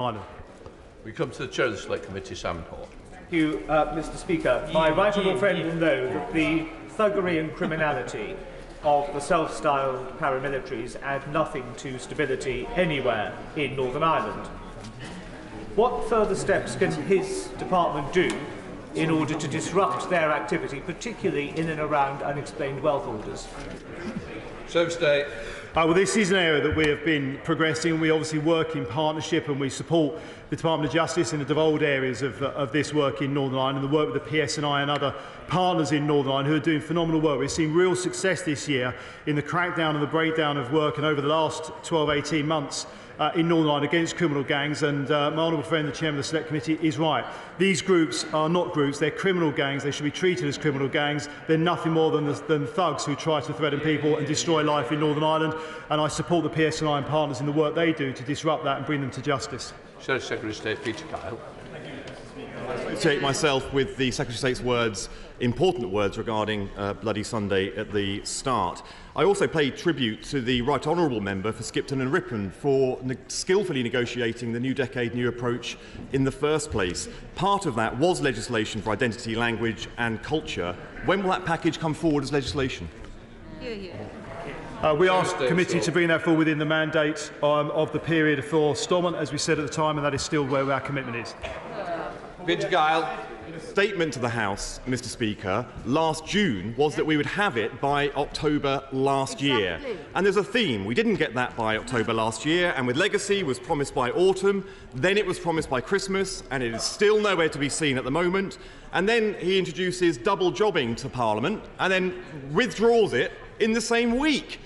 Ireland. We come to the Chair of the Select Committee, Sam Paul. Thank you, Mr. Speaker. My right honourable friend will know that the thuggery and criminality of the self-styled paramilitaries add nothing to stability anywhere in Northern Ireland. What further steps can his department do in order to disrupt their activity, particularly in and around unexplained wealth orders? Secretary of State. Well, this is an area that we have been progressing. We obviously work in partnership and we support the Department of Justice in the devolved areas of this work in Northern Ireland, and the work with the PSNI and other partners in Northern Ireland who are doing phenomenal work. We've seen real success this year in the crackdown and the breakdown of work, and over the last 12-18 months in Northern Ireland against criminal gangs, and my honourable friend, the Chairman of the Select Committee, is right. These groups are not groups, they're criminal gangs. They should be treated as criminal gangs. They're nothing more than thugs who try to threaten people and destroy life in Northern Ireland, and I support the PSNI and partners in the work they do to disrupt that and bring them to justice. Secretary of State Peter Kyle. I associate myself with the Secretary of State's words, important words regarding Bloody Sunday at the start. I also pay tribute to the Right Honourable Member for Skipton and Ripon for skillfully negotiating the New Decade, New Approach in the first place. Part of that was legislation for identity, language and culture. When will that package come forward as legislation? We asked the committee to bring that forward within the mandate of the period for Stormont, as we said at the time, and that is still where our commitment is. Peter Kyle. Statement to the House, Mr. Speaker, last June was that we would have it by October last year. And there's a theme. We didn't get that by October last year, and with Legacy was promised by autumn, then it was promised by Christmas, and it is still nowhere to be seen at the moment. And then he introduces double jobbing to Parliament, and then withdraws it in the same week.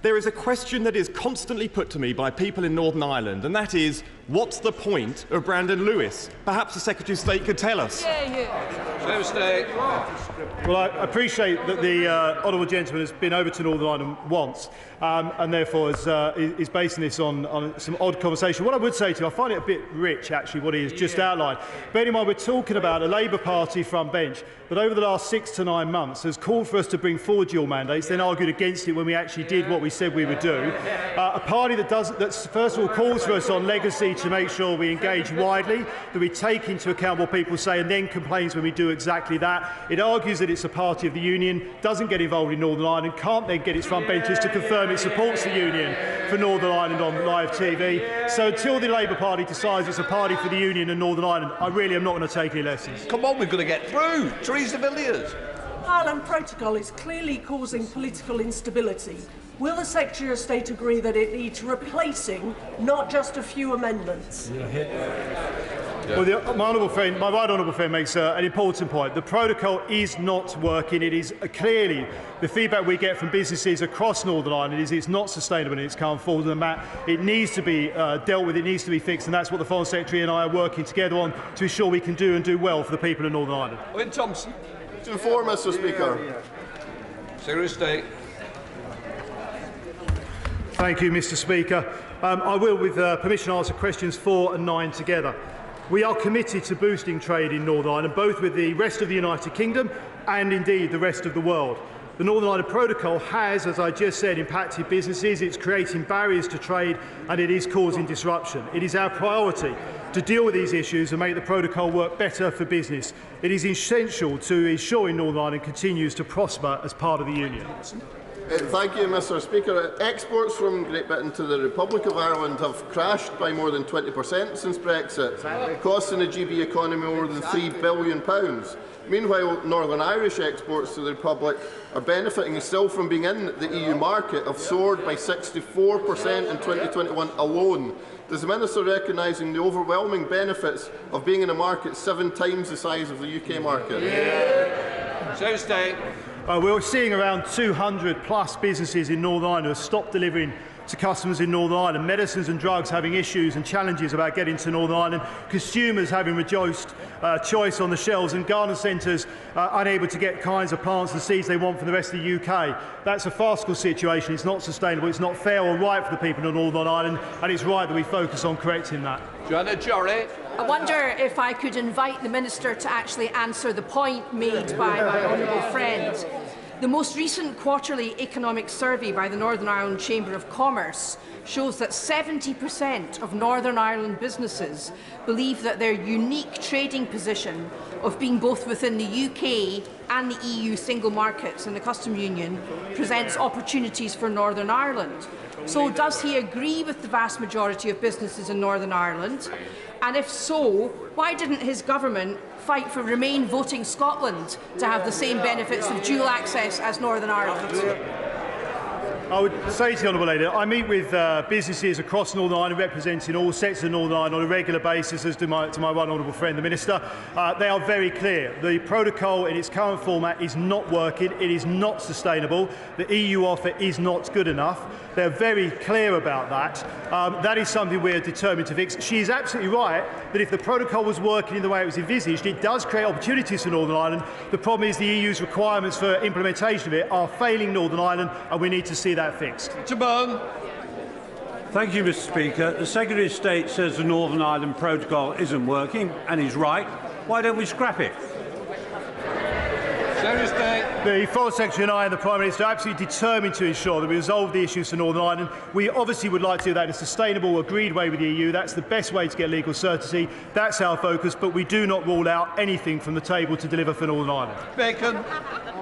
There is a question that is constantly put to me by people in Northern Ireland, and that is, what's the point of Brandon Lewis? Perhaps the Secretary of State could tell us. Secretary of State. Well, I appreciate that the honourable gentleman has been over to Northern Ireland once, and therefore is basing this on some odd conversation. What I would say to you, I find it a bit rich, actually, what he has just outlined. Bear in mind, we're talking about a Labour Party front bench that over the last 6 to 9 months has called for us to bring forward dual mandates, then argued against it when we actually did what we said we would do. A party that first of all calls for us on legacy to make sure we engage widely, that we take into account what people say, and then complains when we do exactly that. It argues that it's a party of the Union, doesn't get involved in Northern Ireland, can't then get its front benches to confirm it supports the Union for Northern Ireland on live TV. So until the Labour Party decides it's a party for the Union and Northern Ireland, I really am not going to take any lessons. Come on, we've got to get through. Theresa Villiers. Ireland Protocol is clearly causing political instability. Will the Secretary of State agree that it needs replacing, not just a few amendments? Well, my right honourable friend makes an important point. The protocol is not working. It is clearly the feedback we get from businesses across Northern Ireland is it's not sustainable in its current form, and that it needs to be dealt with, it needs to be fixed, and that's what the Foreign Secretary and I are working together on to ensure we can do well for the people of Northern Ireland. Owen Thompson. To inform, Mr. Speaker. Secretary of State. Thank you, Mr. Speaker. I will, with permission, answer questions 4 and 9 together. We are committed to boosting trade in Northern Ireland, both with the rest of the United Kingdom and indeed the rest of the world. The Northern Ireland Protocol has, as I just said, impacted businesses, it's creating barriers to trade, and it is causing disruption. It is our priority to deal with these issues and make the protocol work better for business. It is essential to ensuring Northern Ireland continues to prosper as part of the Union. Thank you, Mr. Speaker. Exports from Great Britain to the Republic of Ireland have crashed by more than 20% since Brexit, costing the GB economy more than £3 billion. Meanwhile, Northern Irish exports to the Republic are benefiting still from being in the EU market, have soared by 64% in 2021 alone. Does the Minister recognising the overwhelming benefits of being in a market 7 times the size of the UK market? Secretary of State. We're seeing around 200 plus businesses in Northern Ireland who have stopped delivering to customers in Northern Ireland, medicines and drugs having issues and challenges about getting to Northern Ireland, consumers having reduced choice on the shelves, and garden centres unable to get kinds of plants and seeds they want from the rest of the UK. That's a farcical situation. It's not sustainable. It's not fair or right for the people of Northern Ireland, and it's right that we focus on correcting that. Joanna Jory. I wonder if I could invite the Minister to actually answer the point made by my honourable friend. The most recent quarterly economic survey by the Northern Ireland Chamber of Commerce shows that 70% of Northern Ireland businesses believe that their unique trading position of being both within the UK and the EU single markets and the Customs Union presents opportunities for Northern Ireland. So does he agree with the vast majority of businesses in Northern Ireland? And if so, why didn't his government fight for Remain voting Scotland to have the same benefits of dual access as Northern Ireland? I would say to the Honourable Lady, I meet with businesses across Northern Ireland representing all sectors of Northern Ireland on a regular basis, as to my right honourable friend, the Minister. They are very clear. The protocol in its current format is not working. It is not sustainable. The EU offer is not good enough. They're very clear about that. That is something we're determined to fix. She is absolutely right that if the protocol was working in the way it was envisaged, it does create opportunities for Northern Ireland. The problem is the EU's requirements for implementation of it are failing Northern Ireland, and we need to see that fixed. Thank you, Mr. Speaker. The Secretary of State says the Northern Ireland Protocol isn't working, and he's right. Why don't we scrap it? The Foreign Secretary and I and the Prime Minister are absolutely determined to ensure that we resolve the issues for Northern Ireland. We obviously would like to do that in a sustainable, agreed way with the EU. That's the best way to get legal certainty. That's our focus, but we do not rule out anything from the table to deliver for Northern Ireland. Bacon.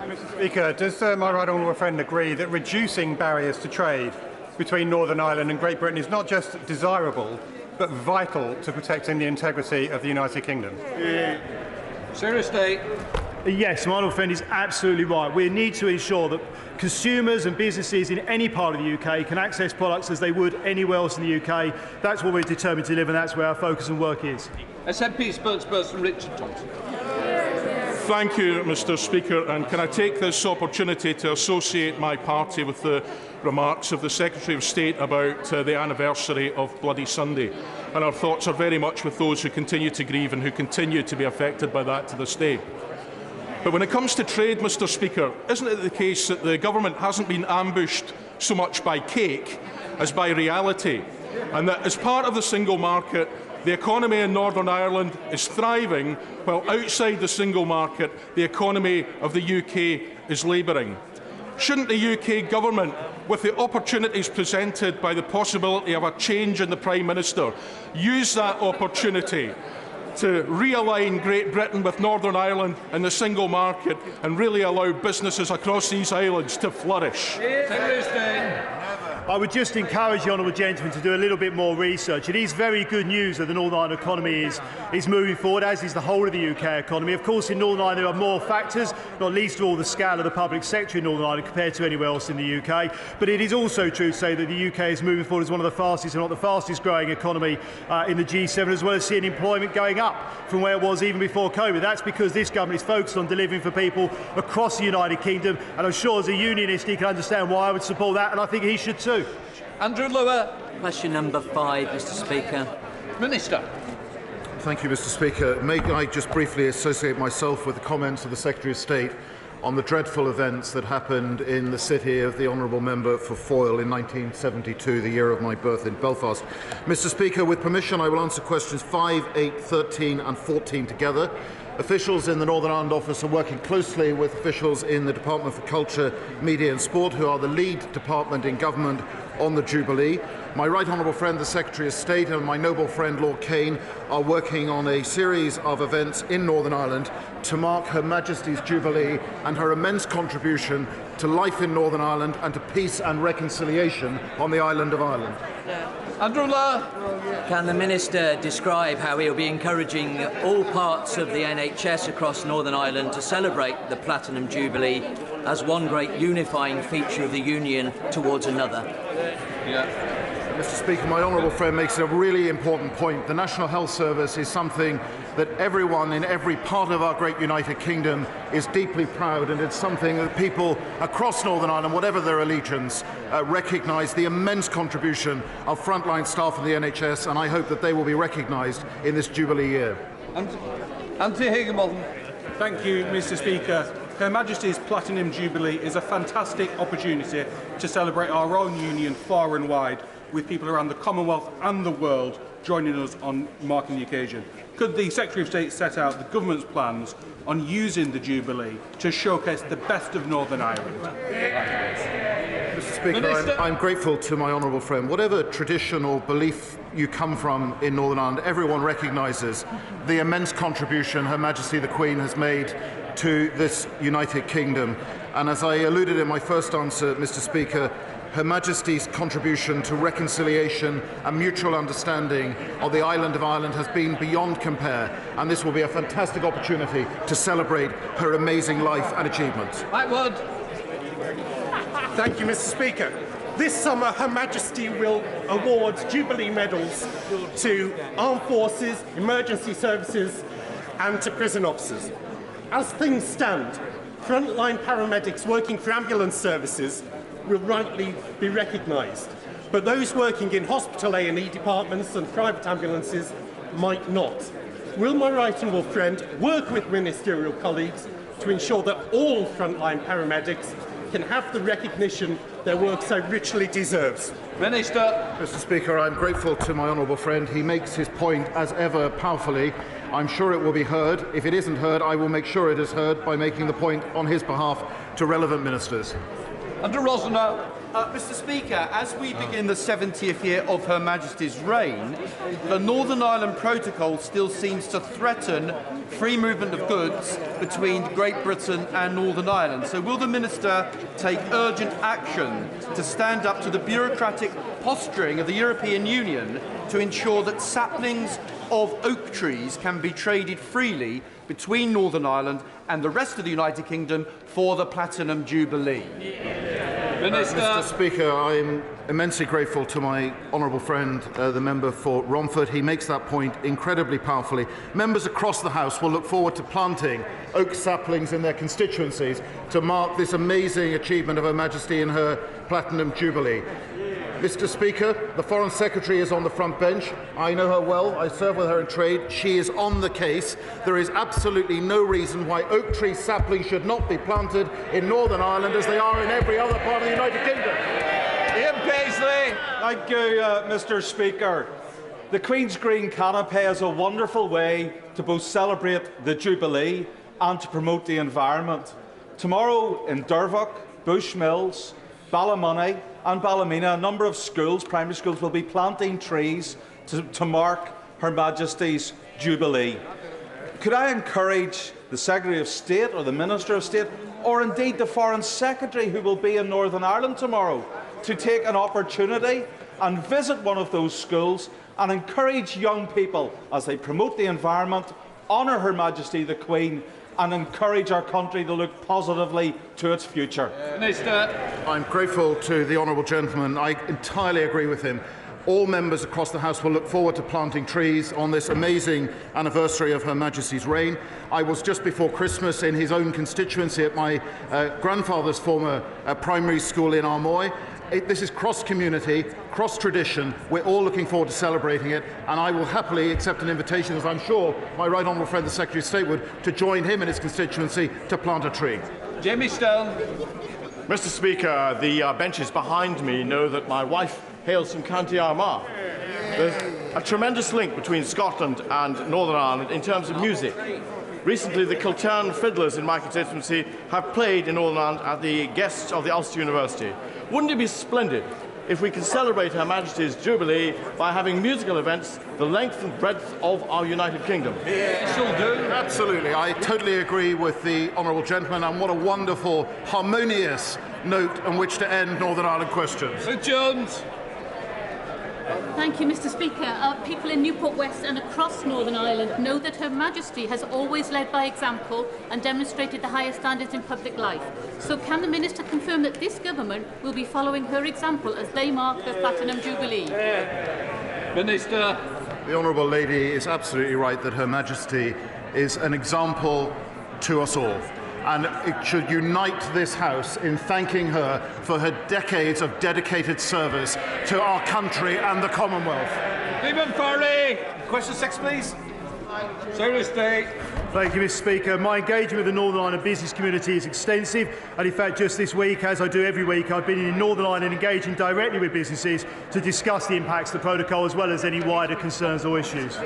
Mr. Speaker, does my right honourable friend agree that reducing barriers to trade between Northern Ireland and Great Britain is not just desirable, but vital to protecting the integrity of the United Kingdom? Seriously. Yes, my honourable friend is absolutely right. We need to ensure that consumers and businesses in any part of the UK can access products as they would anywhere else in the UK. That's what we're determined to deliver, and that's where our focus and work is. SNP spokesperson Richard Thompson. Thank you, Mr. Speaker, and can I take this opportunity to associate my party with the remarks of the Secretary of State about the anniversary of Bloody Sunday. And our thoughts are very much with those who continue to grieve and who continue to be affected by that to this day. But when it comes to trade, Mr. Speaker, isn't it the case that the government hasn't been ambushed so much by cake as by reality, and that as part of the single market, the economy in Northern Ireland is thriving, while outside the single market, the economy of the UK is labouring? Shouldn't the UK government, with the opportunities presented by the possibility of a change in the Prime Minister, use that opportunity to realign Great Britain with Northern Ireland and the single market and really allow businesses across these islands to flourish? I would just encourage the honourable gentleman to do a little bit more research. It is very good news that the Northern Ireland economy is moving forward, as is the whole of the UK economy. Of course, in Northern Ireland there are more factors, not least of all the scale of the public sector in Northern Ireland compared to anywhere else in the UK. But it is also true to say that the UK is moving forward as one of the fastest, if not the fastest growing economy in the G7, as well as seeing employment going up from where it was even before COVID. That's because this government is focused on delivering for people across the United Kingdom, and I'm sure as a unionist he can understand why I would support that, and I think he should too. Andrew Lower. Question number 5, Mr. Speaker. Minister. Thank you, Mr. Speaker. May I just briefly associate myself with the comments of the Secretary of State on the dreadful events that happened in the city of the Honourable Member for Foyle in 1972, the year of my birth in Belfast. Mr. Speaker, with permission, I will answer questions 5, 8, 13 and 14 together. Officials in the Northern Ireland office are working closely with officials in the Department for Culture, Media and Sport, who are the lead department in government on the Jubilee. My right honourable friend, the Secretary of State, and my noble friend, Lord Kane, are working on a series of events in Northern Ireland to mark Her Majesty's Jubilee and her immense contribution to life in Northern Ireland and to peace and reconciliation on the island of Ireland. Andrew Lowe. Can the Minister describe how he will be encouraging all parts of the NHS across Northern Ireland to celebrate the Platinum Jubilee as one great unifying feature of the Union towards another? Mr. Speaker, my honourable friend makes a really important point. The National Health Service is something that everyone in every part of our great United Kingdom is deeply proud, and it's something that people across Northern Ireland, whatever their allegiance, recognise the immense contribution of frontline staff of the NHS, and I hope that they will be recognised in this Jubilee year. Anthony Higginbotham. Thank you, Mr. Speaker. Her Majesty's Platinum Jubilee is a fantastic opportunity to celebrate our own union far and wide, with people around the Commonwealth and the world joining us on marking the occasion. Could the Secretary of State set out the government's plans on using the Jubilee to showcase the best of Northern Ireland? Mr. Speaker, I'm grateful to my honourable friend. Whatever tradition or belief you come from in Northern Ireland, everyone recognises the immense contribution Her Majesty the Queen has made to this United Kingdom. And as I alluded in my first answer, Mr. Speaker, Her Majesty's contribution to reconciliation and mutual understanding of the island of Ireland has been beyond compare, and this will be a fantastic opportunity to celebrate her amazing life and achievements. Thank you, Mr. Speaker. This summer, Her Majesty will award Jubilee medals to armed forces, emergency services and to prison officers. As things stand, frontline paramedics working for ambulance services will rightly be recognised, but those working in hospital A&E departments and private ambulances might not. Will my right honourable friend work with ministerial colleagues to ensure that all frontline paramedics can have the recognition their work so richly deserves? Minister. Mr. Speaker, I'm grateful to my honourable friend. He makes his point, as ever, powerfully. I'm sure it will be heard. If it isn't heard, I will make sure it is heard by making the point on his behalf to relevant ministers. Under Rosner. Mr. Speaker, as we begin the 70th year of Her Majesty's reign, the Northern Ireland Protocol still seems to threaten free movement of goods between Great Britain and Northern Ireland. So will the Minister take urgent action to stand up to the bureaucratic posturing of the European Union to ensure that saplings of oak trees can be traded freely between Northern Ireland and the rest of the United Kingdom for the Platinum Jubilee? Mr. Speaker, I'm immensely grateful to my honourable friend, the member for Romford. He makes that point incredibly powerfully. Members across the House will look forward to planting oak saplings in their constituencies to mark this amazing achievement of Her Majesty in her Platinum Jubilee. Mr. Speaker, the Foreign Secretary is on the front bench. I know her well. I serve with her in trade. She is on the case. There is absolutely no reason why oak tree saplings should not be planted in Northern Ireland as they are in every other part of the United Kingdom. Ian Paisley. Thank you, Mr. Speaker. The Queen's Green Canopy is a wonderful way to both celebrate the Jubilee and to promote the environment. Tomorrow in Dervock, Bushmills, Ballymoney and Ballymena, a number of schools, primary schools, will be planting trees to mark Her Majesty's Jubilee. Could I encourage the Secretary of State or the Minister of State, or indeed the Foreign Secretary who will be in Northern Ireland tomorrow, to take an opportunity and visit one of those schools and encourage young people as they promote the environment, honour Her Majesty the Queen and encourage our country to look positively to its future? Minister. I'm grateful to the honourable gentleman. I entirely agree with him. All members across the House will look forward to planting trees on this amazing anniversary of Her Majesty's reign. I was just before Christmas in his own constituency at my grandfather's former primary school in Armoy. This is cross-community, cross-tradition. We're all looking forward to celebrating it, and I will happily accept an invitation, as I'm sure my right honourable friend, the Secretary of State, would, to join him in his constituency to plant a tree. Jamie Stone. Mr. Speaker, the benches behind me know that my wife hails from County Armagh. There's a tremendous link between Scotland and Northern Ireland in terms of music. Recently, the Kiltern Fiddlers in my constituency have played in Northern Ireland at the guests of the Ulster University. Wouldn't it be splendid if we could celebrate Her Majesty's Jubilee by having musical events the length and breadth of our United Kingdom? Yeah, she'll do. Absolutely. I totally agree with the honourable gentleman, and what a wonderful, harmonious note on which to end Northern Ireland questions. Sir Jones. Thank you, Mr. Speaker. People in Newport West and across Northern Ireland know that Her Majesty has always led by example and demonstrated the highest standards in public life. So can the Minister confirm that this government will be following her example as they mark the Platinum Jubilee? Minister. The Honourable Lady is absolutely right that Her Majesty is an example to us all. And it should unite this House in thanking her for her decades of dedicated service to our country and the Commonwealth. Stephen Farley. Question 6, please. Secretary of State. Thank you, Mr. Speaker. My engagement with the Northern Ireland business community is extensive, and in fact just this week, as I do every week, I've been in Northern Ireland engaging directly with businesses to discuss the impacts of the protocol as well as any wider concerns or issues.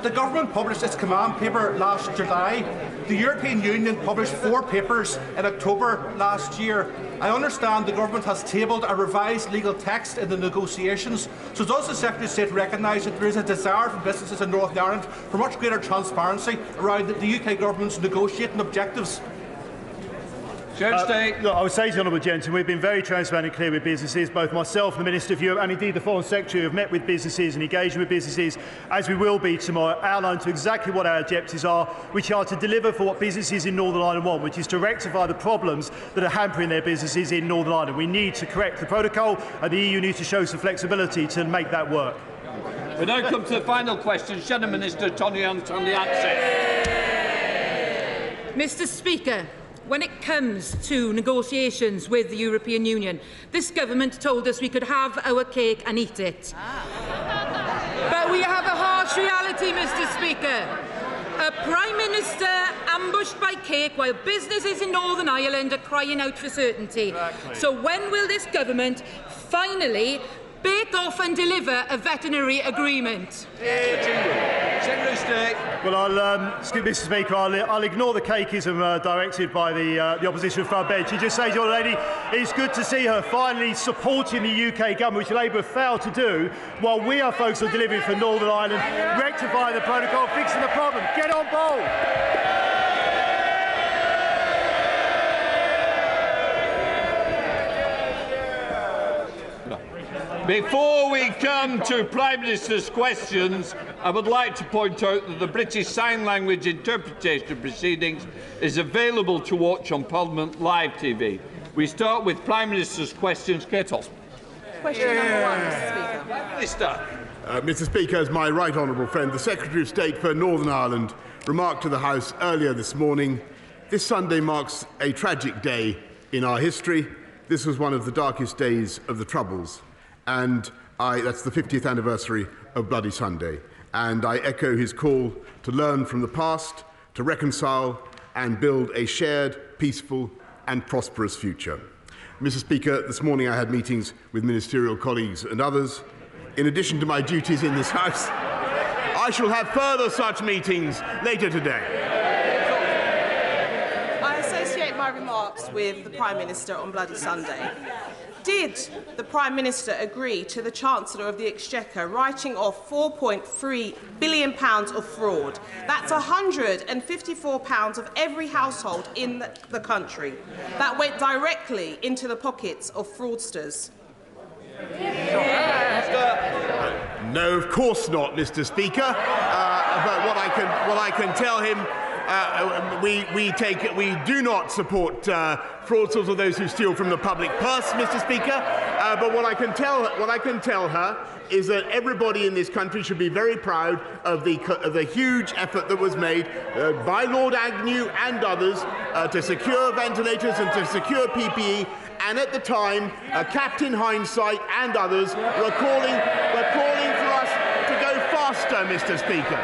The government published its command paper last July. The European Union published 4 papers in October last year. I understand the government has tabled a revised legal text in the negotiations. So does the Secretary of State recognise that there is a desire from businesses in Northern Ireland for much greater transparency around the UK government's negotiating objectives? Look, I would say to the Honourable Gentleman, we've been very transparent and clear with businesses. Both myself and the Minister for Europe, and indeed the Foreign Secretary, have met with businesses and engaged with businesses, as we will be tomorrow, outlined to exactly what our objectives are, which are to deliver for what businesses in Northern Ireland want, which is to rectify the problems that are hampering their businesses in Northern Ireland. We need to correct the protocol, and the EU needs to show some flexibility to make that work. We now come to the final question. Shadow Minister Tony Hunt on the outset. Mr. Speaker, when it comes to negotiations with the European Union, this government told us we could have our cake and eat it. But we have a harsh reality, Mr. Speaker. A Prime Minister ambushed by cake while businesses in Northern Ireland are crying out for certainty. Exactly. So when will this government finally bake off and deliver a veterinary agreement? Well, Mr. Speaker, I'll ignore the cakeism directed by the opposition front bench and just say to your lady, it's good to see her finally supporting the UK government, which Labour have failed to do, while we are focused on delivering for Northern Ireland, rectifying the protocol, fixing the problem. Get on board! Before we come to Prime Minister's questions, I would like to point out that the British Sign Language interpretation proceedings is available to watch on Parliament Live TV. We start with Prime Minister's questions. Kate Osborne. Question number 1, Mr. Speaker. Minister. Mr. Speaker, as my right honourable friend, the Secretary of State for Northern Ireland, remarked to the House earlier this morning, this Sunday marks a tragic day in our history. This was one of the darkest days of the Troubles. And that's the 50th anniversary of Bloody Sunday. And I echo his call to learn from the past, to reconcile and build a shared, peaceful and prosperous future. Mr. Speaker, this morning I had meetings with ministerial colleagues and others. In addition to my duties in this House, I shall have further such meetings later today. I associate my remarks with the Prime Minister on Bloody Sunday. Did the Prime Minister agree to the Chancellor of the Exchequer writing off £4.3 billion of fraud? That's £154 of every household in the country. That went directly into the pockets of fraudsters. No, of course not, Mr. Speaker. But what I can tell him, we do not support fraudsters or those who steal from the public purse, Mr. Speaker. But what I can tell her is that everybody in this country should be very proud of the huge effort that was made by Lord Agnew and others to secure ventilators and to secure PPE. And at the time, Captain Hindsight and others were calling for us to go faster, Mr. Speaker.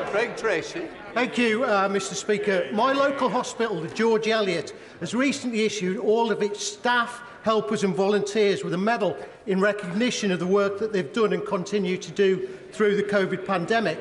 Craig Tracy. Thank you, Mr. Speaker. My local hospital, the George Eliot, has recently issued all of its staff, helpers and volunteers with a medal in recognition of the work that they've done and continue to do through the COVID pandemic.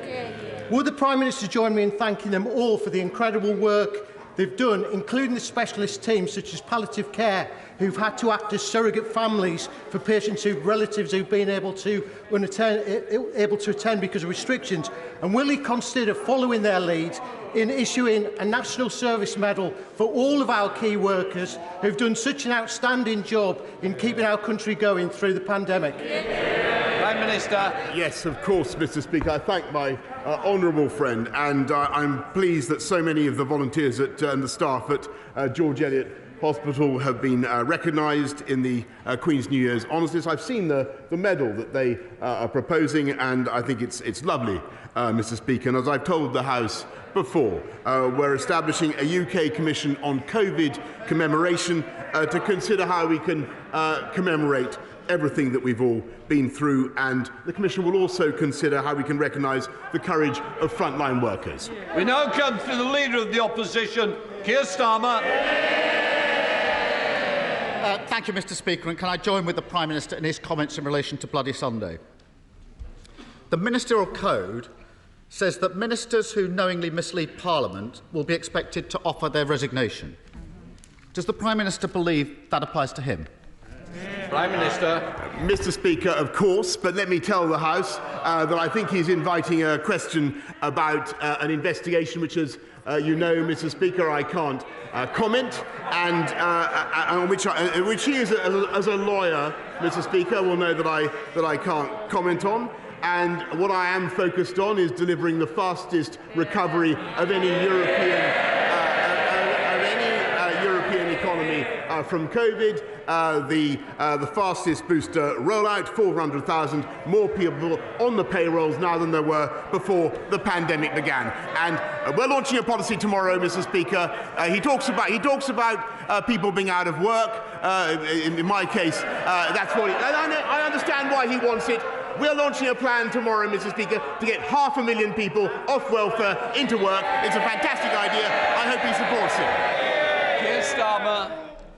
Would the Prime Minister join me in thanking them all for the incredible work they've done, including the specialist teams such as palliative care, who've had to act as surrogate families for patients whose relatives who've been able to attend because of restrictions? And will he consider following their lead in issuing a National Service Medal for all of our key workers who've done such an outstanding job in keeping our country going through the pandemic? Prime Minister. Yes, of course, Mr. Speaker. I thank my honourable friend, and I'm pleased that so many of the volunteers and the staff at George Eliot Hospital have been recognised in the Queen's New Year's honours list. I've seen the medal that they are proposing, and I think it's lovely, Mr. Speaker. And as I've told the House before, we're establishing a UK Commission on COVID commemoration to consider how we can commemorate everything that we've all been through, and the Commission will also consider how we can recognise the courage of frontline workers. We now come to the Leader of the Opposition, Keir Starmer. Thank you, Mr. Speaker, and can I join with the Prime Minister in his comments in relation to Bloody Sunday? The Ministerial Code says that ministers who knowingly mislead Parliament will be expected to offer their resignation. Does the Prime Minister believe that applies to him? Prime Minister. Mr. Speaker, of course, but let me tell the House that I think he's inviting a question about an investigation which, as you know, Mr. Speaker, I can't comment, and on which he, as a lawyer, Mr. Speaker, will know that I can't comment on. And what I am focused on is delivering the fastest recovery of any European economy from COVID. The fastest booster rollout, 400,000 more people on the payrolls now than there were before the pandemic began. And we're launching a policy tomorrow, Mr. Speaker. He talks about people being out of work. In my case, that's what I understand why he wants it. We're launching a plan tomorrow, Mr. Speaker, to get 500,000 people off welfare into work. It's a fantastic idea. I hope he supports it. Keir Starmer.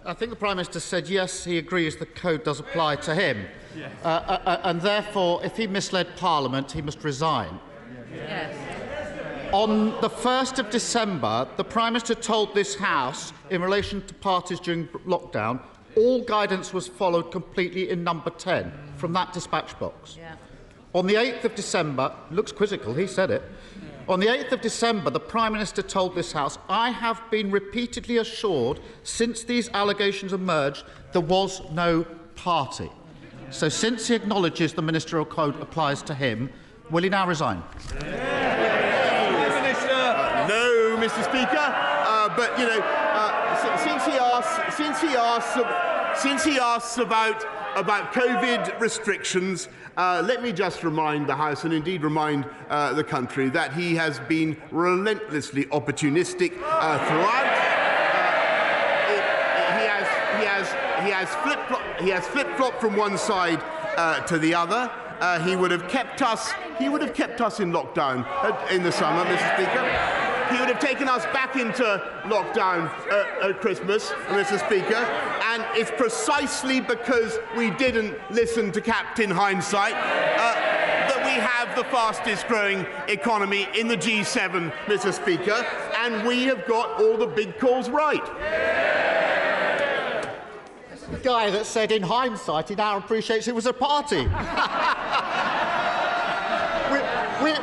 I think the Prime Minister said yes, he agrees the code does apply to him. Yes. And therefore, if he misled Parliament, he must resign. Yes. On the 1st of December, the Prime Minister told this House, in relation to parties during lockdown, all guidance was followed completely in number 10 from that dispatch box. Yeah. On the 8th of December, looks quizzical, he said it. On the 8th of December, the Prime Minister told this House, I have been repeatedly assured since these allegations emerged there was no party. So since he acknowledges the Ministerial Code applies to him, will he now resign? No, Mr. Speaker. But you know, since he asks about COVID restrictions, let me just remind the House, and indeed remind the country, that he has been relentlessly opportunistic throughout. He has flip-flopped from one side to the other. He would have kept us in lockdown in the summer, Mr. Speaker. He would have taken us back into lockdown at Christmas, Mr. Speaker, and it's precisely because we didn't listen to Captain Hindsight that we have the fastest growing economy in the G7, Mr. Speaker, and we have got all the big calls right. The guy that said in hindsight he now appreciates it was a party.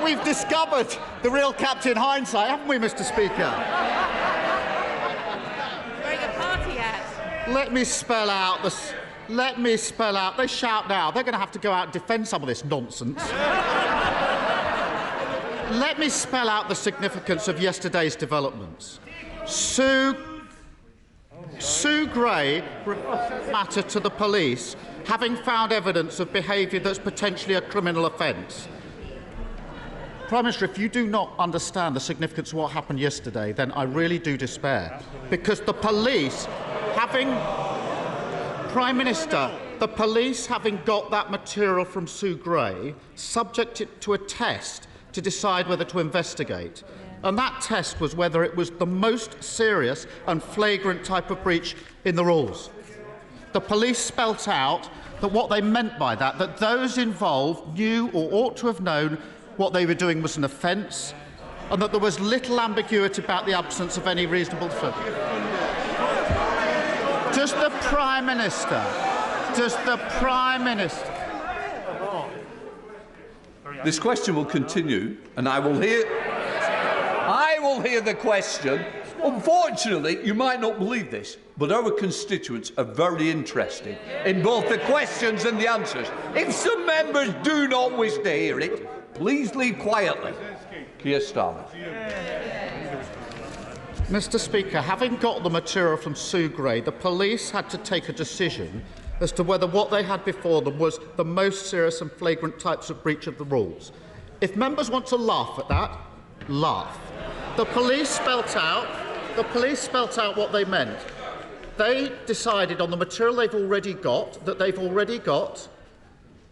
We've discovered the real Captain Hindsight, haven't we, Mr. Speaker? Wearing a party hat. Let me spell out. They shout now. They're going to have to go out and defend some of this nonsense. Let me spell out the significance of yesterday's developments. Sue Gray matter to the police, having found evidence of behaviour that's potentially a criminal offence. Prime Minister, if you do not understand the significance of what happened yesterday, then I really do despair. Because the police, Prime Minister, the police, having got that material from Sue Gray, subject it to a test to decide whether to investigate. And that test was whether it was the most serious and flagrant type of breach in the rules. The police spelt out that what they meant by that those involved knew or ought to have known what they were doing was an offence, and that there was little ambiguity about the absence of any reasonable defence. Does the Prime Minister... This question will continue, and I will hear the question. Unfortunately, you might not believe this, but our constituents are very interested in both the questions and the answers. If some members do not wish to hear it, please leave quietly. Keir Starmer. Mr. Speaker, having got the material from Sue Gray, the police had to take a decision as to whether what they had before them was the most serious and flagrant types of breach of the rules. If members want to laugh at that, laugh. The police spelt out what they meant. They decided on the material they've already got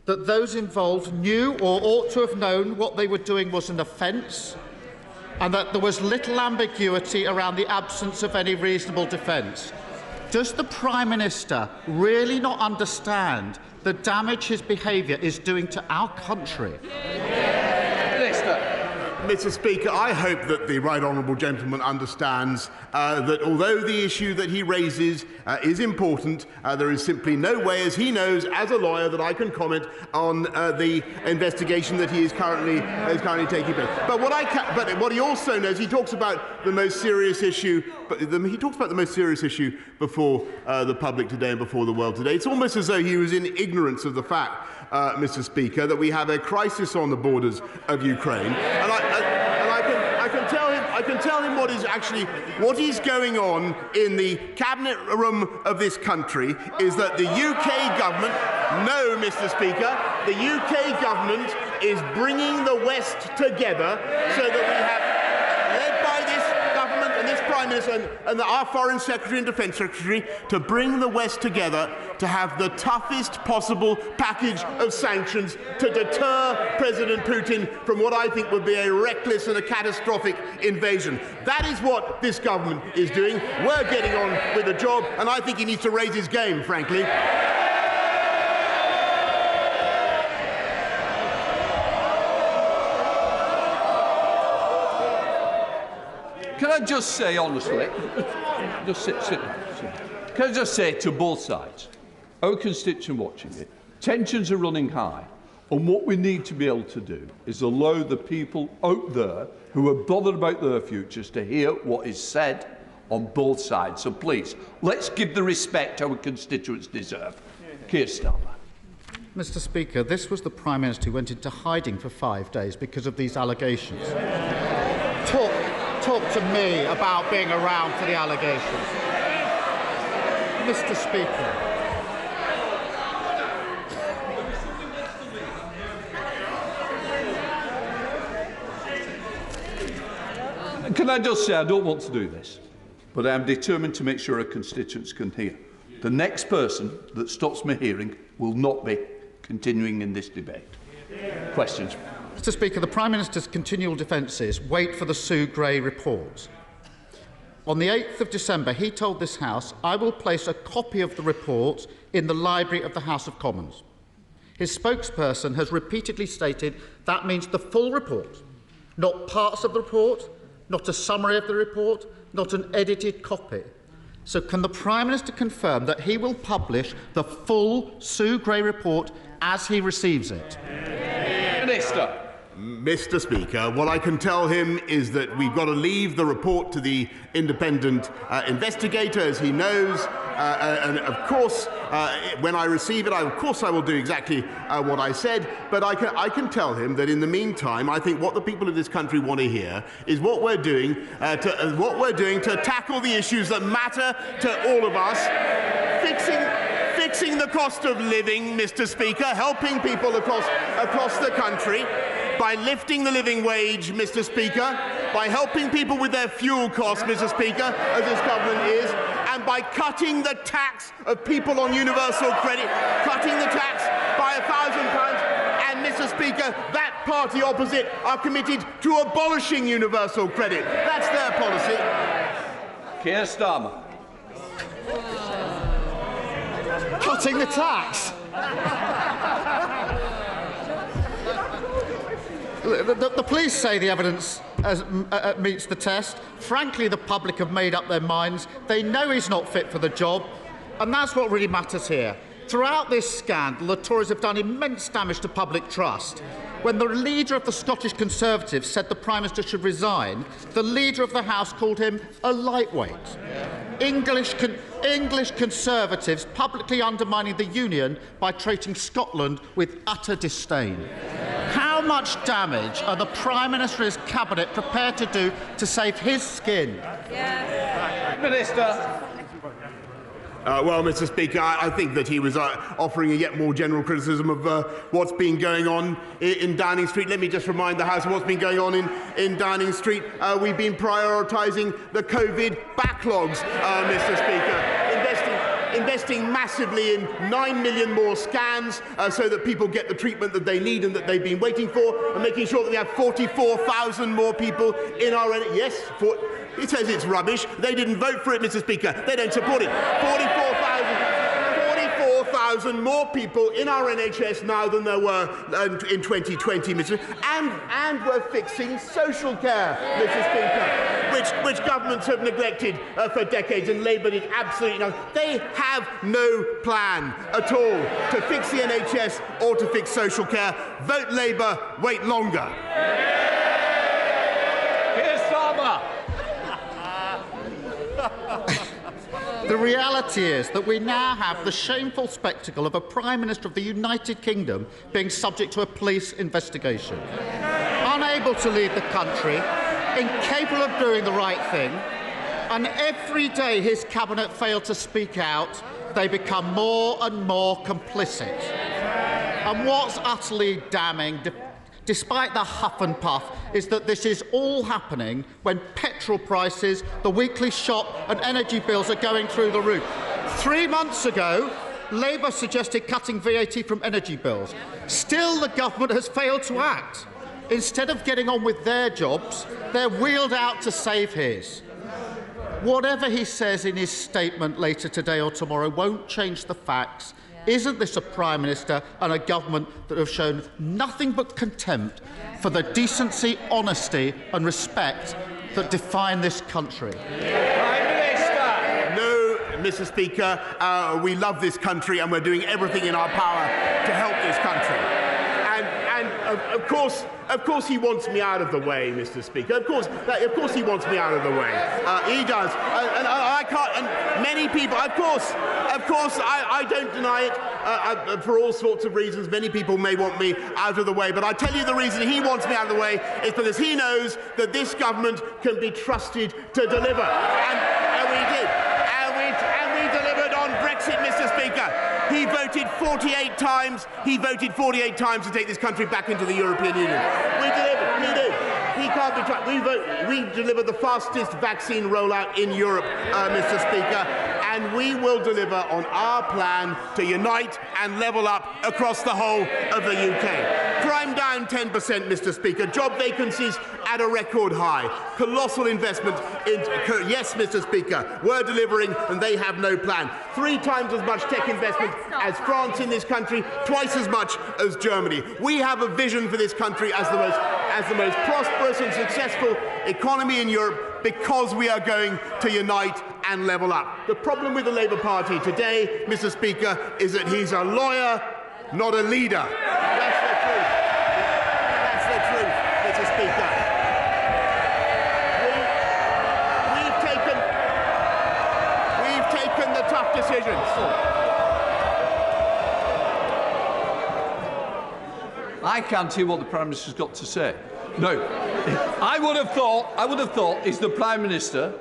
that those involved knew or ought to have known what they were doing was an offence, and that there was little ambiguity around the absence of any reasonable defence. Does the Prime Minister really not understand the damage his behaviour is doing to our country? Mr. Speaker, I hope that the right honourable gentleman understands that although the issue that he raises is important, there is simply no way, as he knows, as a lawyer, that I can comment on the investigation that he is currently taking place. But what he also knows, he talks about the most serious issue. He talks about the most serious issue before the public today and before the world today. It's almost as though he was in ignorance of the fact, Mr. Speaker, that we have a crisis on the borders of Ukraine, and I can tell him what is going on in the cabinet room of this country is that the UK government, no, Mr. Speaker, the UK government is bringing the West together so that we have, led by this government and this Prime Minister and our Foreign Secretary and Defence Secretary, to bring the West together to have the toughest possible package of sanctions to deter President Putin from what I think would be a reckless and a catastrophic invasion. That is what this government is doing. We're getting on with the job, and I think he needs to raise his game, frankly. Can I just say honestly, can I just say to both sides, our constituent watching it, tensions are running high, and what we need to be able to do is allow the people out there who are bothered about their futures to hear what is said on both sides. So please, let's give the respect our constituents deserve. Keir Starmer. Mr. Speaker, this was the Prime Minister who went into hiding for 5 days because of these allegations. Talk to me about being around for the allegations. Mr. Speaker. Can I just say, I don't want to do this, but I am determined to make sure our constituents can hear. The next person that stops me hearing will not be continuing in this debate. Questions? Mr. Speaker, the Prime Minister's continual defences wait for the Sue Gray report. On the 8th of December, he told this House, "I will place a copy of the report in the library of the House of Commons." His spokesperson has repeatedly stated that means the full report, not parts of the report, not a summary of the report, not an edited copy. So can the Prime Minister confirm that he will publish the full Sue Gray report as he receives it? Minister. Mr. Speaker, what I can tell him is that we've got to leave the report to the independent investigator, as he knows, and of course, when I receive it, I will do exactly what I said. But I can tell him that in the meantime, I think what the people of this country want to hear is what we're doing to tackle the issues that matter to all of us, fixing the cost of living, Mr. Speaker, helping people across the country, by lifting the living wage, Mr. Speaker, by helping people with their fuel costs, Mr. Speaker, as this government is, and by cutting the tax of people on universal credit, cutting the tax by £1,000. And, Mr. Speaker, that party opposite are committed to abolishing universal credit. That's their policy. Keir Starmer. Cutting the tax. The police say the evidence meets the test. Frankly, the public have made up their minds. They know he's not fit for the job, and that's what really matters here. Throughout this scandal, the Tories have done immense damage to public trust. When the leader of the Scottish Conservatives said the Prime Minister should resign, the leader of the House called him a lightweight. English Conservatives publicly undermining the Union by treating Scotland with utter disdain. How much damage are the Prime Minister and his Cabinet prepared to do to save his skin? Minister. Well, Mr. Speaker, I think that he was offering a yet more general criticism of what's been going on in Downing Street. Let me just remind the House of what's been going on in Downing Street. We've been prioritising the COVID backlogs, Mr. Speaker, investing massively in 9 million more scans so that people get the treatment that they need and that they've been waiting for, and making sure that we have 44,000 more people in our... Yes, it says it's rubbish. They didn't vote for it, Mr. Speaker. They don't support it. 44,000 more people in our NHS now than there were in 2020, Mr. And we're fixing social care, Mr. Speaker, which governments have neglected for decades, and Labour did absolutely nothing. They have no plan at all to fix the NHS or to fix social care. Vote Labour, wait longer. The reality is that we now have the shameful spectacle of a Prime Minister of the United Kingdom being subject to a police investigation. Unable to lead the country, incapable of doing the right thing, and every day his Cabinet fail to speak out, they become more and more complicit. And what's utterly damning, despite the huff and puff, is that this is all happening when petrol prices, the weekly shop and energy bills are going through the roof. 3 months ago, Labour suggested cutting VAT from energy bills. Still, the government has failed to act. Instead of getting on with their jobs, they're wheeled out to save his. Whatever he says in his statement later today or tomorrow won't change the facts. Isn't this a Prime Minister and a government that have shown nothing but contempt for the decency, honesty and respect that define this country? Prime Minister! No, Mr. Speaker, we love this country and we're doing everything in our power to help this country. And of course he wants me out of the way, Mr. Speaker. Of course he wants me out of the way. He does. And I can't, and many people, of course, I don't deny it. For all sorts of reasons, many people may want me out of the way. But I tell you the reason he wants me out of the way is because he knows that this government can be trusted to deliver. And we did. And we delivered on Brexit, Mr. Speaker. He voted 48 times. He voted 48 times to take this country back into the European Union. We delivered. He did. He can't be trusted. We delivered the fastest vaccine rollout in Europe, Mr. Speaker, and we will deliver on our plan to unite and level up across the whole of the UK. Crime down 10%, Mr. Speaker. Job vacancies at a record high. Colossal investment in... Yes, Mr. Speaker, we're delivering and they have no plan. 3 times as much tech investment as France in this country, twice as much as Germany. We have a vision for this country as the most prosperous and successful economy in Europe because we are going to unite and level up. The problem with the Labour Party today, Mr. Speaker, is that he's a lawyer, not a leader. That's the truth. That's the truth, Mr. Speaker. We've taken the tough decisions. I can't hear what the Prime Minister's got to say. No, I would have thought he's the Prime Minister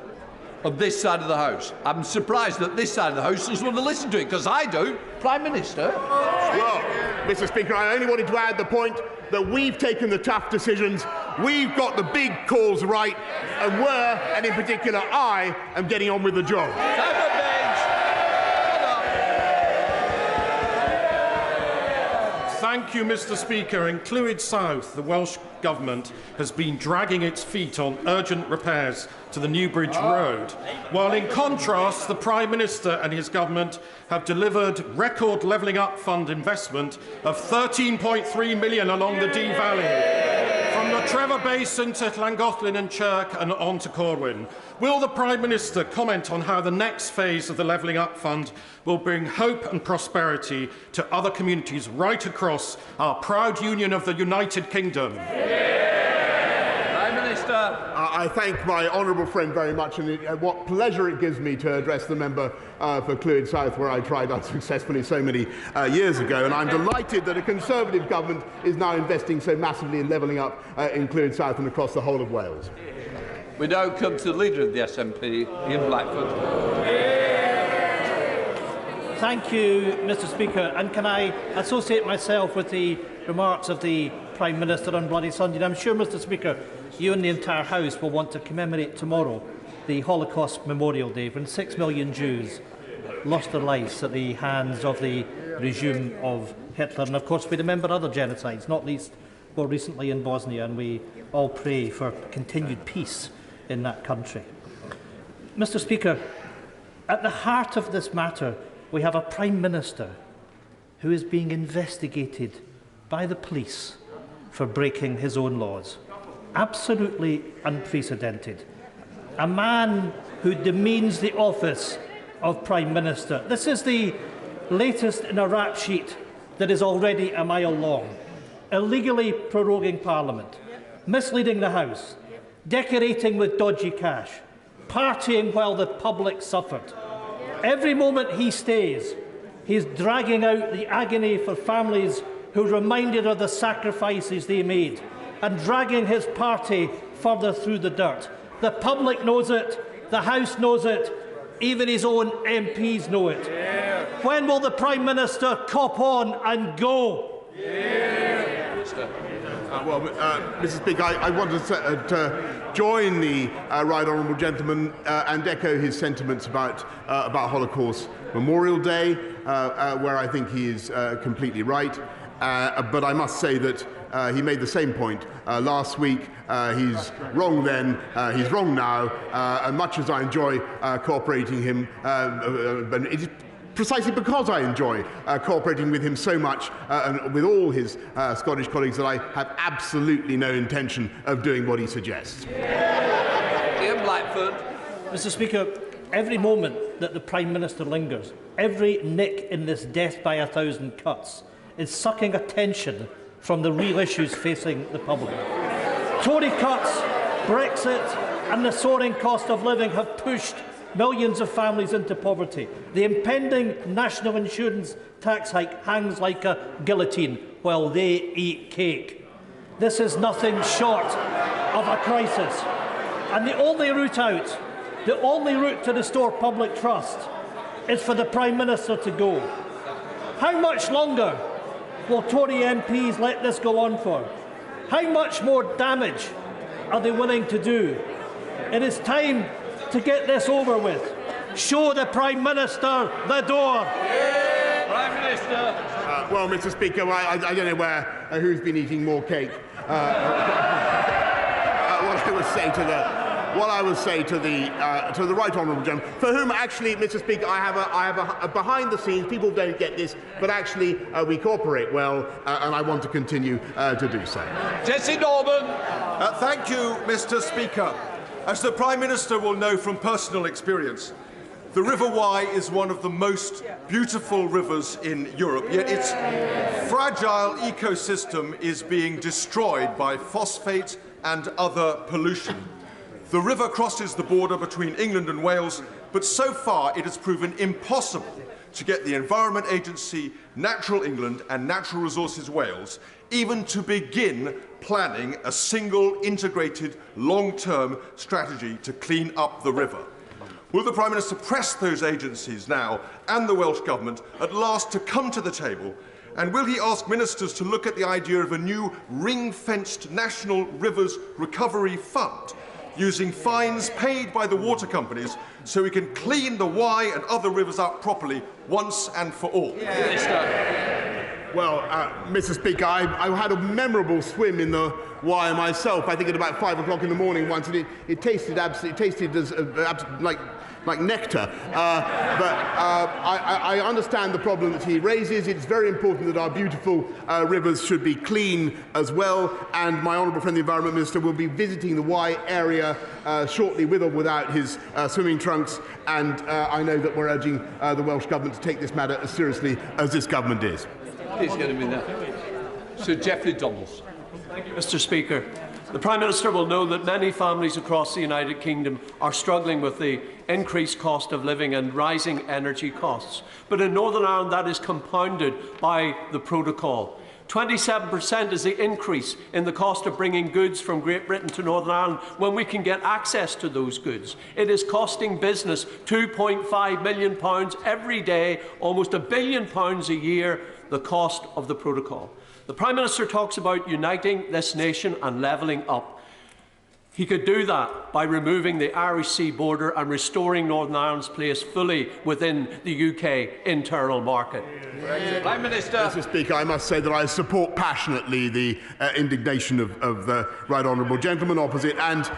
of this side of the House. I'm surprised that this side of the House doesn't want to listen to it, because I do. Prime Minister. Well, Mr. Speaker, I only wanted to add the point that we've taken the tough decisions, we've got the big calls right, and in particular I, am getting on with the job. Thank you, Mr. Speaker. In Clwyd South, the Welsh Government has been dragging its feet on urgent repairs to the Newbridge Road, while in contrast, the Prime Minister and his government have delivered record Levelling Up Fund investment of £13.3 million along the Dee Valley, from the Trevor Basin to Llangollen and Chirk and on to Corwin. Will the Prime Minister comment on how the next phase of the Levelling Up Fund will bring hope and prosperity to other communities right across our proud union of the United Kingdom? Prime Minister. I thank my honourable friend very much, and what pleasure it gives me to address the member for Clwyd South, where I tried unsuccessfully so many years ago. And I'm delighted that a Conservative government is now investing so massively in levelling up in Clwyd South and across the whole of Wales. We now come to the Leader of the SNP, Ian Blackford. Thank you, Mr. Speaker. And can I associate myself with the remarks of the Prime Minister on Bloody Sunday? And I'm sure, Mr. Speaker, you and the entire House will want to commemorate tomorrow the Holocaust Memorial Day, when 6 million Jews lost their lives at the hands of the regime of Hitler. And of course, we remember other genocides, not least more recently in Bosnia, and we all pray for continued peace in that country. Mr. Speaker, at the heart of this matter, we have a Prime Minister who is being investigated by the police for breaking his own laws. Absolutely unprecedented. A man who demeans the office of Prime Minister. This is the latest in a rap sheet that is already a mile long. Illegally proroguing Parliament, misleading the House, decorating with dodgy cash, partying while the public suffered. Every moment he stays, he is dragging out the agony for families who reminded of the sacrifices they made, and dragging his party further through the dirt. The public knows it, the House knows it, even his own MPs know it. Yeah. When will the Prime Minister cop on and go? Yeah. Mr. Speaker, I want to join the right honourable gentleman and echo his sentiments about Holocaust Memorial Day, where I think he is completely right. But I must say that he made the same point last week. He's wrong then, he's wrong now, and much as I enjoy cooperating him, but it is precisely because I enjoy cooperating with him so much and with all his Scottish colleagues that I have absolutely no intention of doing what he suggests. Ian Blackford. Mr. Speaker, every moment that the Prime Minister lingers, every nick in this death by 1,000 cuts is sucking attention from the real issues facing the public. Tory cuts, Brexit and the soaring cost of living have pushed millions of families into poverty. The impending national insurance tax hike hangs like a guillotine while they eat cake. This is nothing short of a crisis. And the only route out, the only route to restore public trust, is for the Prime Minister to go. How much longer will Tory MPs let this go on for? How much more damage are they willing to do? It is time to get this over with. Show the Prime Minister the door. Yeah. Prime Minister. Well, Mr. Speaker, I don't know who's been eating more cake. What I would say to the right honourable gentleman, for whom actually, Mr. Speaker, I have a behind the scenes. People don't get this, but actually we cooperate well, and I want to continue to do so. Jesse Norman. Thank you, Mr. Speaker. As the Prime Minister will know from personal experience, the River Wye is one of the most beautiful rivers in Europe, yet its fragile ecosystem is being destroyed by phosphate and other pollution. The river crosses the border between England and Wales, but so far it has proven impossible to get the Environment Agency, Natural England and Natural Resources Wales even to begin planning a single integrated long-term strategy to clean up the river. Will the Prime Minister press those agencies now and the Welsh Government at last to come to the table? And will he ask ministers to look at the idea of a new ring-fenced National Rivers Recovery Fund, using fines paid by the water companies so we can clean the Wye and other rivers up properly once and for all? Well, Mr. Speaker, I had a memorable swim in the Wye myself. I think at about 5 o'clock in the morning once, and it tasted as like nectar. I understand the problem that he raises. It's very important that our beautiful rivers should be clean as well. And my honourable friend, the Environment Minister, will be visiting the Wye area shortly, with or without his swimming trunks. And I know that we're urging the Welsh Government to take this matter as seriously as this government is. Please get him in there. Sir Geoffrey Donaldson. Thank you, Mr. Speaker. The Prime Minister will know that many families across the United Kingdom are struggling with the increased cost of living and rising energy costs. But in Northern Ireland, that is compounded by the protocol. 27% is the increase in the cost of bringing goods from Great Britain to Northern Ireland when we can get access to those goods. It is costing business £2.5 million every day, almost £1 billion a year, the cost of the protocol. The Prime Minister talks about uniting this nation and levelling up. He could do that by removing the Irish Sea border and restoring Northern Ireland's place fully within the UK internal market. Prime Minister. Mr. Speaker, I must say that I support passionately the indignation of the right honourable gentleman opposite. And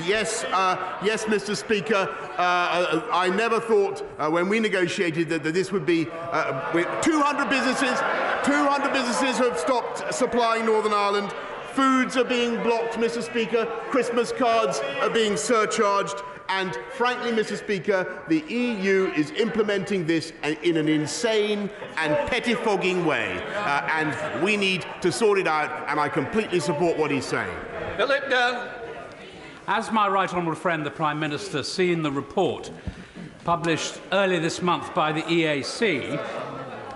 yes, yes, Mr. Speaker, I never thought when we negotiated that this would be 200 businesses have stopped supplying Northern Ireland. Foods are being blocked, Mr. Speaker. Christmas cards are being surcharged. And frankly, Mr. Speaker, the EU is implementing this in an insane and pettifogging way. And we need to sort it out, and I completely support what he's saying. Philip Dunn. As my right honourable friend, the Prime Minister, seen the report published earlier this month by the EAC,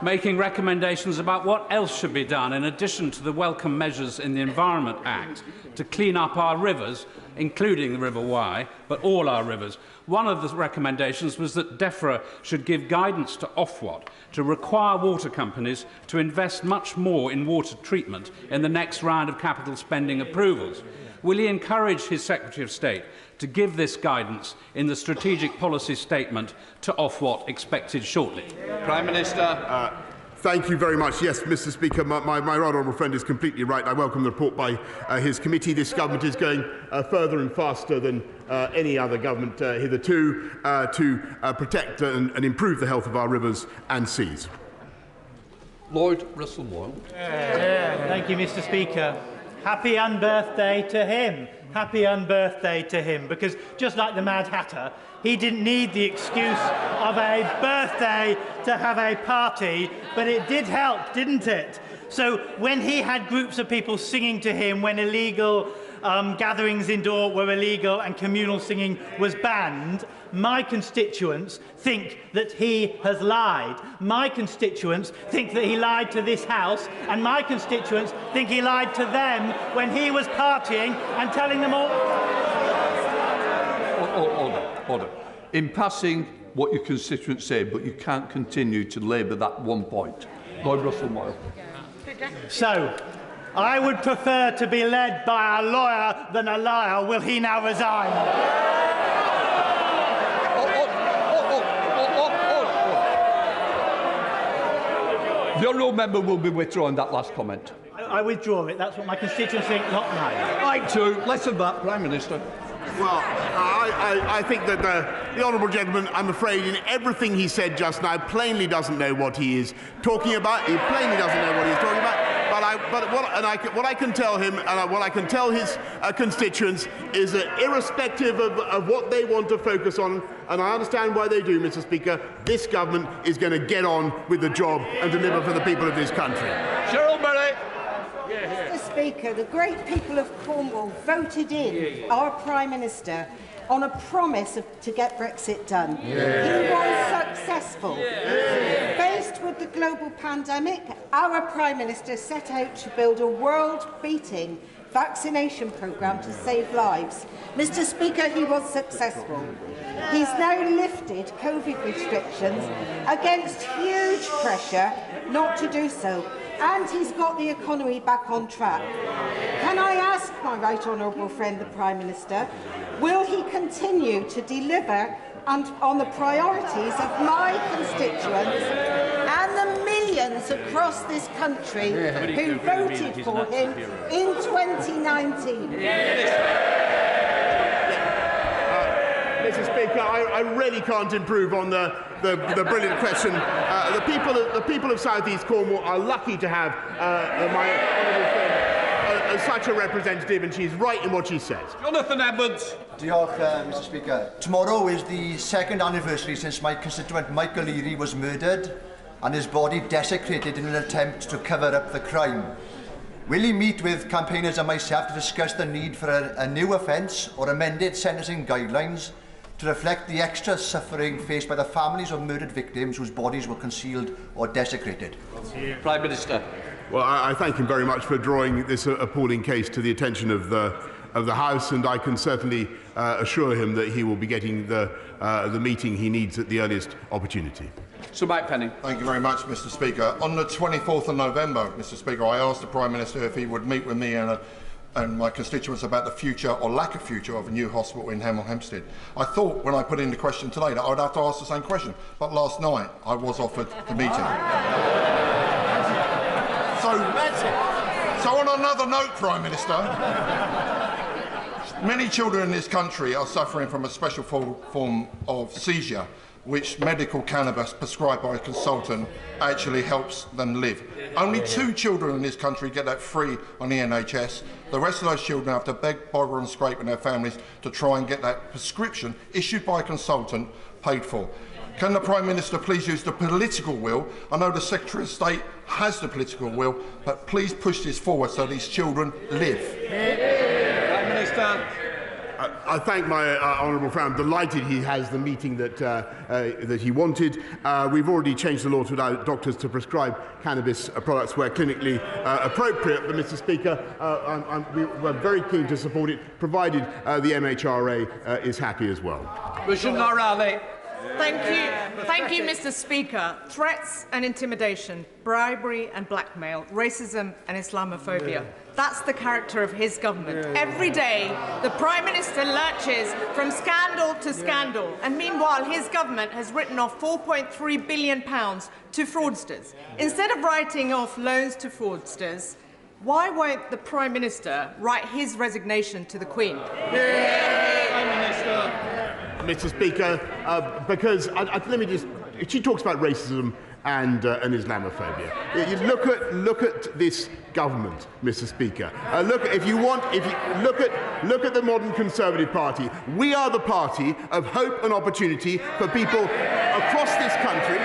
making recommendations about what else should be done in addition to the welcome measures in the Environment Act to clean up our rivers, including the River Wye, but all our rivers. One of the recommendations was that DEFRA should give guidance to Ofwat to require water companies to invest much more in water treatment in the next round of capital spending approvals. Will he encourage his Secretary of State to give this guidance in the strategic policy statement to Ofwat expected shortly? Prime Minister. Thank you very much. Yes, Mr. Speaker, my right honourable friend is completely right. I welcome the report by his committee. This government is going further and faster than any other government hitherto to protect and improve the health of our rivers and seas. Lord Russell-Moyle. Thank you, Mr. Speaker. Happy unbirthday to him. Happy unbirthday to him, because just like the Mad Hatter, he didn't need the excuse of a birthday to have a party, but it did help, didn't it? So when he had groups of people singing to him when illegal gatherings indoor were illegal and communal singing was banned, my constituents think that he has lied. My constituents think that he lied to this House, and my constituents think he lied to them when he was partying and telling them all... Order. In passing what your constituents say, but you can't continue to labour that one point. Lord Russell-Moyle. So, I would prefer to be led by a lawyer than a liar. Will he now resign? The honourable member will be withdrawing that last comment. I withdraw it. That's what my constituents think, not mine. Right to. Less of that, Prime Minister. Well, I think that the honourable gentleman, I'm afraid, in everything he said just now, plainly doesn't know what he is talking about. He plainly doesn't know what he's talking about. What I can tell him, and what I can tell his constituents, is that irrespective of what they want to focus on, and I understand why they do, Mr. Speaker, this government is going to get on with the job and deliver for the people of this country. Cheryl Murray. Mr. Speaker, the great people of Cornwall voted in our Prime Minister on a promise to get Brexit done. He was successful. Faced with the global pandemic, our Prime Minister set out to build a world-beating vaccination programme to save lives. Mr. Speaker, he was successful. He's now lifted COVID restrictions against huge pressure not to do so, and he's got the economy back on track. Can I ask my right honourable friend, the Prime Minister, will he continue to deliver on the priorities of my constituents and the millions across this country who voted for him in 2019? Mr. Speaker, I really can't improve on the brilliant question. The people of South East Cornwall are lucky to have my honourable friend as such a representative, and she's right in what she says. Jonathan Edwards. Diolch, Mr. Speaker. Tomorrow is the second anniversary since my constituent Michael Leary was murdered and his body desecrated in an attempt to cover up the crime. Will he meet with campaigners and myself to discuss the need for a new offence or amended sentencing guidelines to reflect the extra suffering faced by the families of murdered victims whose bodies were concealed or desecrated? Prime Minister. Well, I thank him very much for drawing this appalling case to the attention of the House, and I can certainly assure him that he will be getting the meeting he needs at the earliest opportunity. Sir Mike Penning. Thank you very much, Mr. Speaker. On the 24th of November, Mr. Speaker, I asked the Prime Minister if he would meet with me and my constituents about the future or lack of future of a new hospital in Hemel Hempstead. I thought when I put in the question today that I would have to ask the same question, but last night I was offered the meeting. So on another note, Prime Minister, many children in this country are suffering from a special form of seizure, which medical cannabis prescribed by a consultant actually helps them live. Only 2 children in this country get that free on the NHS. The rest of those children have to beg, bother and scrape with their families to try and get that prescription issued by a consultant paid for. Can the Prime Minister please use the political will? I know the Secretary of State has the political will, but please push this forward so these children live. Prime Minister. I thank my honourable friend. I'm delighted he has the meeting that he wanted. We've already changed the law to allow doctors to prescribe cannabis products where clinically appropriate. But, Mr. Speaker, we're very keen to support it, provided the MHRA is happy as well. Richard Norrally. Thank you, Mr. Speaker. Threats and intimidation, bribery and blackmail, racism and Islamophobia. That's the character of his government. Every day, the Prime Minister lurches from scandal to scandal, and meanwhile, his government has written off £4.3 billion to fraudsters. Instead of writing off loans to fraudsters, why won't the Prime Minister write his resignation to the Queen? Prime Minister. Mr. Speaker, because let me just. She talks about racism and Islamophobia. You look at this government, Mr. Speaker. Look at the modern Conservative Party. We are the party of hope and opportunity for people across this country,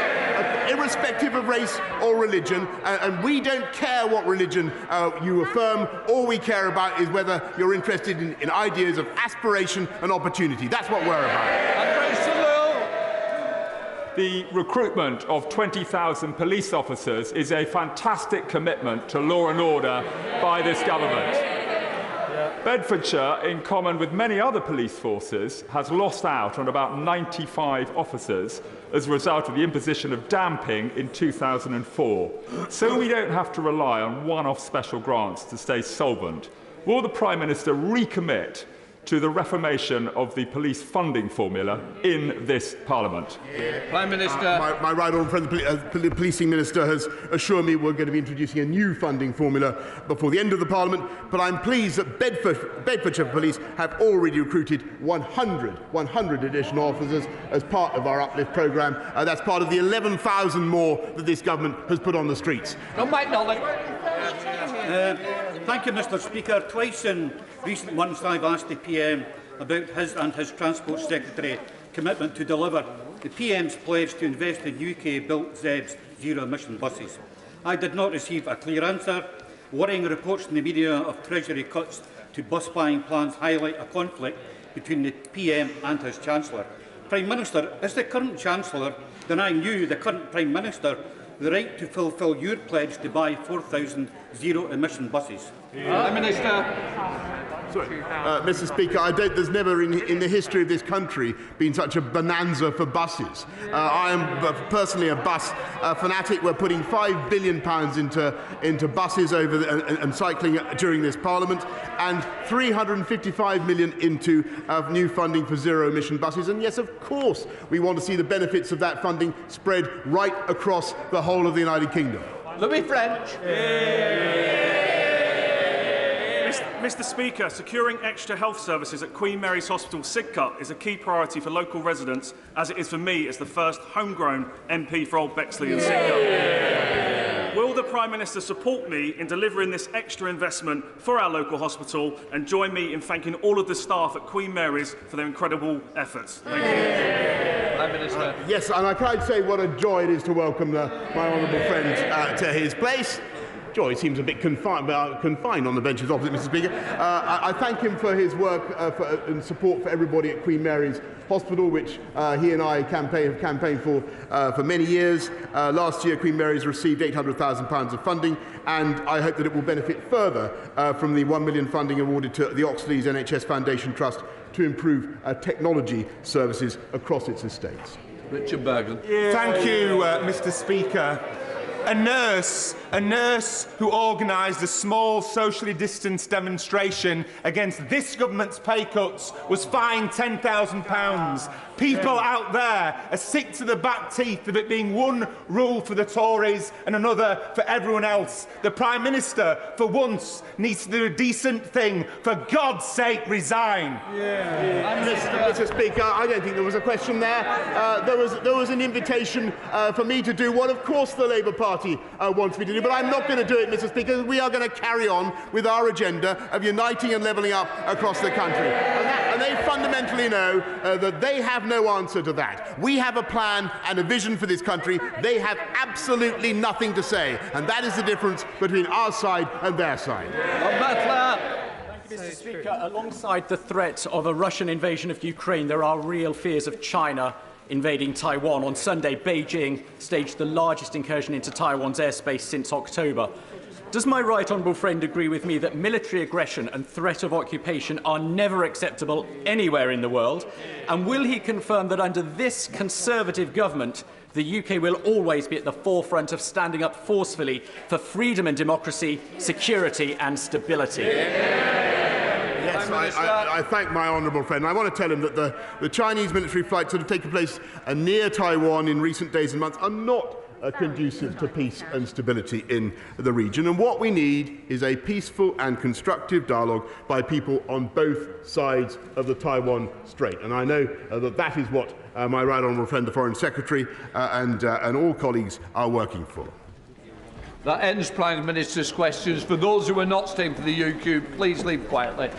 irrespective of race or religion, and we don't care what religion you affirm. All we care about is whether you're interested in ideas of aspiration and opportunity. That's what we're about. The recruitment of 20,000 police officers is a fantastic commitment to law and order by this government. Bedfordshire, in common with many other police forces, has lost out on about 95 officers as a result of the imposition of damping in 2004. So we don't have to rely on one-off special grants to stay solvent. Will the Prime Minister recommit to the reformation of the police funding formula in this Parliament? Prime Minister. My right honourable friend, the Policing Minister, has assured me we're going to be introducing a new funding formula before the end of the Parliament, but I'm pleased that Bedfordshire Police have already recruited 100 additional officers as part of our uplift programme. That's part of the 11,000 more that this government has put on the streets. Mike Nolan. Thank you, Mr. Speaker. Twice in recent months I've asked the PM about his and his Transport Secretary commitment to deliver the PM's pledge to invest in UK-built ZEBs zero-emission buses. I did not receive a clear answer. Worrying reports in the media of Treasury cuts to bus buying plans highlight a conflict between the PM and his Chancellor. Prime Minister, is the current Chancellor denying you, the current Prime Minister, the right to fulfil your pledge to buy 4,000 zero-emission buses? Prime Minister. Sorry. Mr. Speaker, there's never in the history of this country been such a bonanza for buses. I am personally a bus fanatic. We're putting £5 billion into buses and cycling during this Parliament, and £355 million into new funding for zero-emission buses. And yes, of course, we want to see the benefits of that funding spread right across the whole of the United Kingdom. Louis French. Mr. Speaker, securing extra health services at Queen Mary's Hospital Sidcup is a key priority for local residents, as it is for me as the first homegrown MP for Old Bexley and Sidcup. Will the Prime Minister support me in delivering this extra investment for our local hospital and join me in thanking all of the staff at Queen Mary's for their incredible efforts? Thank you. Prime Minister. Yes, and I can say what a joy it is to welcome my honourable friend to his place. Joy seems a bit confined on the benches opposite, Mr. Speaker. I thank him for his work and support for everybody at Queen Mary's Hospital, which he and I have campaigned for many years. Last year, Queen Mary's received £800,000 of funding, and I hope that it will benefit further from the £1 million funding awarded to the Oxley's NHS Foundation Trust to improve technology services across its estates. Richard Bergen. Thank you, Mr. Speaker. A nurse who organised a small socially distanced demonstration against this government's pay cuts was fined £10,000. People out there are sick to the back teeth of it being one rule for the Tories and another for everyone else. The Prime Minister, for once, needs to do a decent thing. For God's sake, resign. Mr. Speaker, I don't think there was a question there. There was an invitation for me to do what, of course, the Labour Party wants me to do, but I'm not going to do it, Mr. Speaker. We are going to carry on with our agenda of uniting and levelling up across the country. And they fundamentally know that they have no answer to that. We have a plan and a vision for this country. They have absolutely nothing to say. And that is the difference between our side and their side. Mr. Speaker, alongside the threat of a Russian invasion of Ukraine, there are real fears of China invading Taiwan. On Sunday, Beijing staged the largest incursion into Taiwan's airspace since October. Does my right honourable friend agree with me that military aggression and threat of occupation are never acceptable anywhere in the world? And will he confirm that under this Conservative government, the UK will always be at the forefront of standing up forcefully for freedom and democracy, security and stability? Yes, I thank my honourable friend. I want to tell him that the Chinese military flights that have taken place near Taiwan in recent days and months are not conducive to peace and stability in the region. And what we need is a peaceful and constructive dialogue by people on both sides of the Taiwan Strait. And I know that is what my right honourable friend, the Foreign Secretary, and all colleagues are working for. That ends Prime Minister's questions. For those who are not staying for the UQ, please leave quietly.